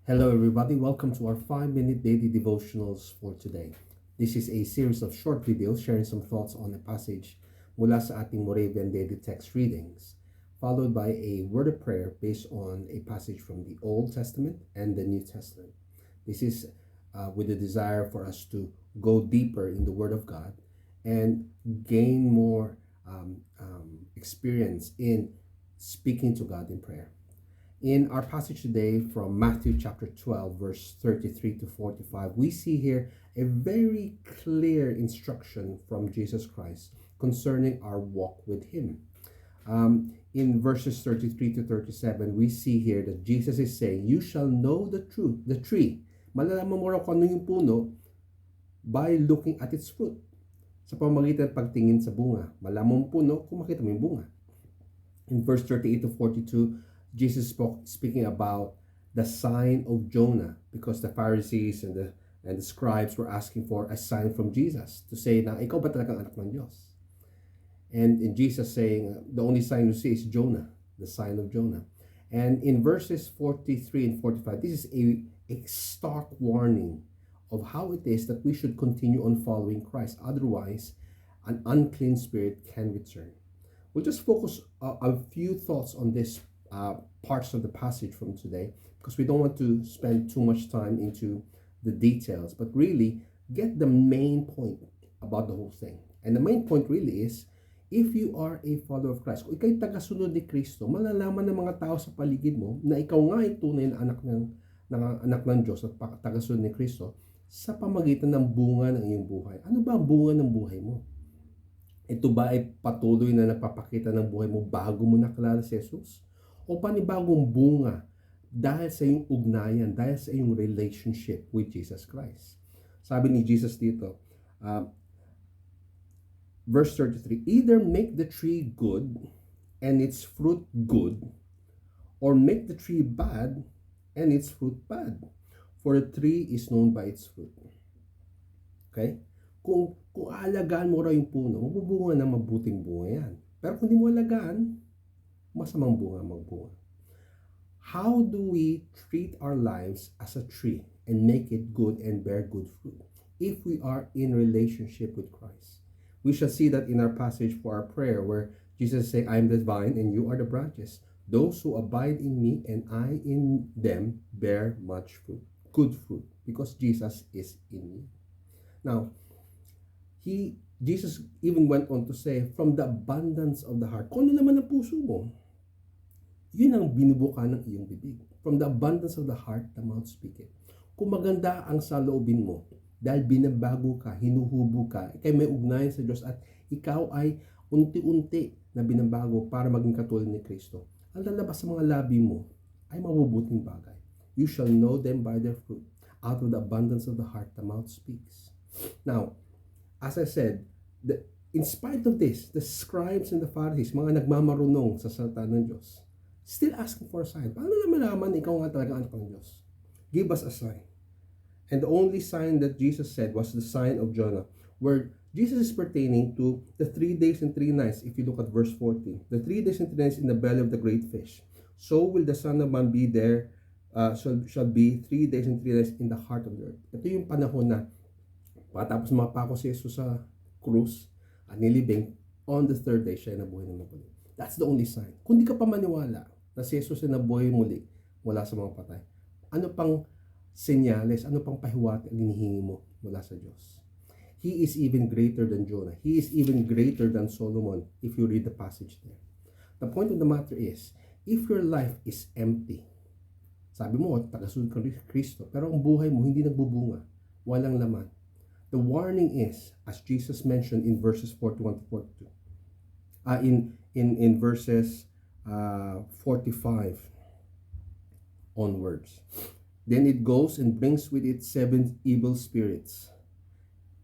Hello, everybody. Welcome to our 5-minute daily devotionals for today. This is a series of short videos sharing some thoughts on a passage mula sa ating Moravian daily text readings, followed by a word of prayer based on a passage from the Old Testament and the New Testament. This is with the desire for us to go deeper in the Word of God and gain more experience in speaking to God in prayer. In our passage today from Matthew chapter 12, verse 33 to 45, we see here a very clear instruction from Jesus Christ concerning our walk with Him. In verses 33 to 37, we see here that Jesus is saying, "You shall know the truth, the tree." Malalaman mo raw kung ano yung puno by looking at its fruit. Sa pamamagitan ng pagtingin sa bunga. Malaman mo puno kung makita mo yung bunga. In verse 38 to 42, Jesus speaking about the sign of Jonah, because the Pharisees and the scribes were asking for a sign from Jesus to say na ikaw ba talagang anak ng Diyos? And in Jesus saying the only sign you see is Jonah, the sign of Jonah. And in verses 43 and 45, this is a stark warning of how it is that we should continue on following Christ. Otherwise, an unclean spirit can return. We'll just focus a few thoughts on this parts of the passage from today, because we don't want to spend too much time into the details, but really get the main point about the whole thing. And the main point really is, if you are a follower of Christ, kung ikaw'y tagasunod ni Kristo, malalaman ng mga tao sa paligid mo na ikaw nga ay tunay na anak ng Diyos at tagasunod ni Kristo sa pamagitan ng bunga ng iyong buhay. Ano ba ang bunga ng buhay mo? Ito ba ay patuloy na nagpapakita ng buhay mo bago mo nakilala si Jesus? O panibagong bunga dahil sa iyong ugnayan, dahil sa iyong relationship with Jesus Christ? Sabi ni Jesus dito, verse 33, "Either make the tree good and its fruit good, or make the tree bad and its fruit bad. For the tree is known by its fruit." Okay? Kung aalagaan mo raw yung puno, mabubunga na mabuting bunga yan. Pero kung di mo alagaan, masamang bunga magbunga. How do we treat our lives as a tree and make it good and bear good fruit if we are in relationship with Christ? We shall see that in our passage for our prayer, where Jesus says, "I am the vine and you are the branches. Those who abide in me and I in them bear much fruit, good fruit, because Jesus is in me." Now, Jesus even went on to say, from the abundance of the heart, kung ano naman ang puso mo, yun ang binubuka ng iyong bibig. From the abundance of the heart, the mouth speaketh. Kung maganda ang saloobin mo, dahil binabago ka, hinuhubog ka, ikay may ugnayan sa Diyos at ikaw ay unti-unti na binabago para maging katulad ni Kristo, ang lalabas sa mga labi mo ay mabubuting bagay. You shall know them by their fruit. Out of the abundance of the heart, the mouth speaks. Now, as I said, in spite of this, the scribes and the Pharisees, mga nagmamarunong sa salita ng Diyos, still asking for a sign. Paano na malaman ikaw nga talaga anak ng Diyos? Give us a sign. And the only sign that Jesus said was the sign of Jonah, where Jesus is pertaining to the 3 days and 3 nights. If you look at verse 14, the 3 days and 3 nights in the belly of the great fish, so will the Son of Man be there, shall be 3 days and 3 nights in the heart of the earth. Ito yung panahon na patapos mapako si Jesus sa krus at nilibing, on the 3rd day siya nabuhay na muli. That's the only sign. Kung di ka pa maniwala na si Jesus ay nabuhay muli mula sa mga patay, ano pang senyales, ano pang pahiwatig ang hinihingi mo mula sa Diyos? He is even greater than Jonah. He is even greater than Solomon, if you read the passage there. The point of the matter is, if your life is empty, sabi mo, tagasunod ka ni Kristo, pero ang buhay mo hindi nagbubunga, walang laman. The warning is, as Jesus mentioned in verses 41 to 42, in verses 45 onwards. Then it goes and brings with it 7 evil spirits,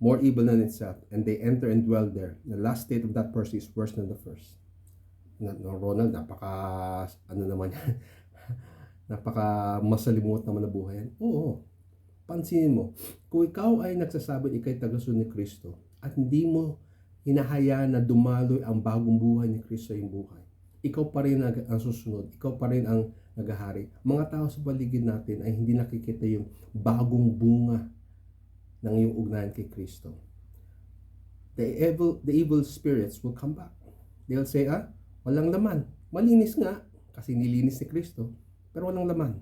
more evil than itself, and they enter and dwell there. The last state of that person is worse than the first. Ronald, napaka masalimuot naman na buhay yan. Oo. Pansinin mo, kung ikaw ay nagsasabi ikay tagasunod ni Kristo at hindi mo hinahayaan na dumaloy ang bagong buhay ni Kristo sa iyong buhay, ikaw pa rin ang susunod, ikaw pa rin ang naghahari. Mga tao sa paligid natin ay hindi nakikita yung bagong bunga ng iyong ugnayan kay Kristo. The evil spirits will come back. They'll say, walang laman. Malinis nga, kasi nilinis ni Kristo, pero walang laman.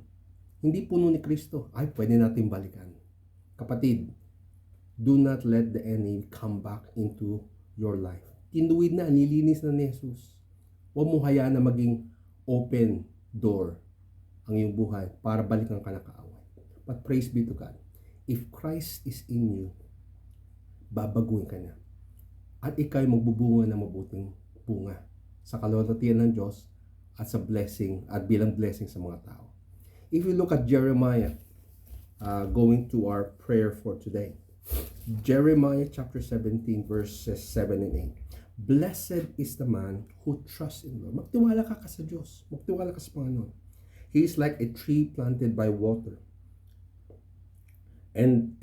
Hindi puno ni Kristo. Ay, pwede natin balikan. Kapatid, do not let the enemy come back into your life. Tinduwid na, nilinis na ni Jesus. Huwag mo hayaan na maging open door ang iyong buhay para balikan ka ng kaaway. But praise be to God. If Christ is in you, babaguhin ka na. At ikaw'y magbubunga ng mabuting bunga sa kalwalhatian ng Diyos at sa blessing at bilang blessing sa mga tao. If you look at Jeremiah, going to our prayer for today. Jeremiah chapter 17 verses 7 and 8. Blessed is the man who trusts in the Lord. Magtiwala ka sa Diyos. Magtiwala ka sa Panginoon. He is like a tree planted by water, and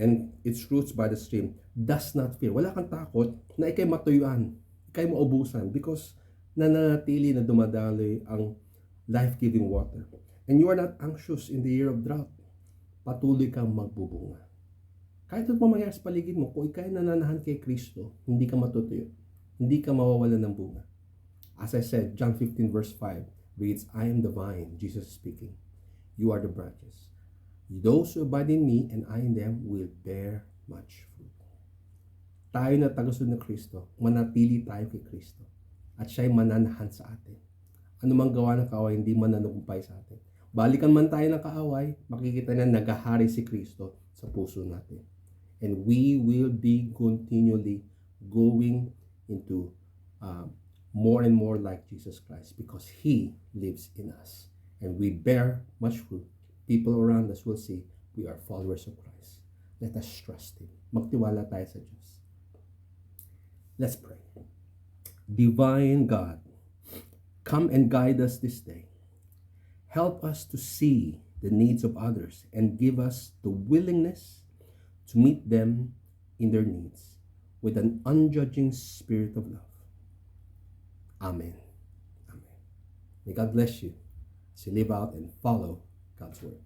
its roots by the stream. Does not fear. Wala kang takot na ikay matuyuan, ikay maubusan, because nananatili na dumadaloy ang life-giving water. And you are not anxious in the year of drought. Patuloy kang magbubunga. Kahit ano pa mangyari sa paligid mo, kung ikay nananahan kay Kristo, hindi ka matutuyo. Hindi ka mawawalan ng bunga. As I said, John 15 verse 5 reads, I am the vine, Jesus speaking. You are the branches. Those who abide in me and I in them will bear much fruit. Tayo na tagasunod ng Kristo, manatili tayo kay Kristo. At siya'y mananahan sa atin. Ano mang gawa ng kaaway, hindi mananukumpay sa atin. Balikan man tayo ng kaaway, makikita na naghahari si Kristo sa puso natin. And we will be continually going into more and more like Jesus Christ because He lives in us. And we bear much fruit. People around us will see we are followers of Christ. Let us trust Him. Magtiwala tayo sa Diyos. Let's pray. Divine God, come and guide us this day. Help us to see the needs of others and give us the willingness to meet them in their needs with an unjudging spirit of love. Amen. Amen. May God bless you as you live out and follow God's word.